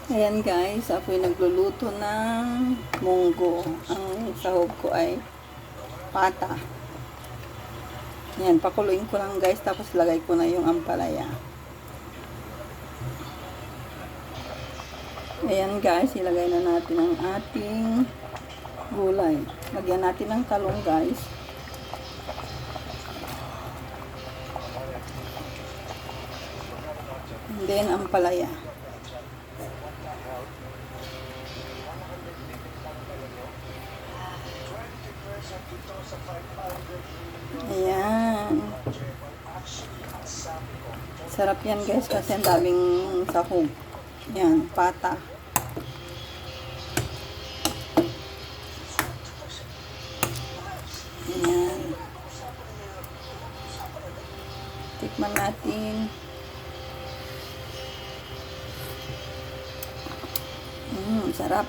Ayan guys, ako'y nagluluto ng munggo. Ang sahog ko ay pata. Ayan, pakuluin ko lang guys, tapos lagay ko na yung ampalaya. Ayan guys, ilagay na natin ang ating gulay. Lagyan natin ng talong guys. And then ampalaya. Ayan. Sarap yan guys kasi ang daming sahog. Ayan, pata. Ayan. Tikman natin. Sarap.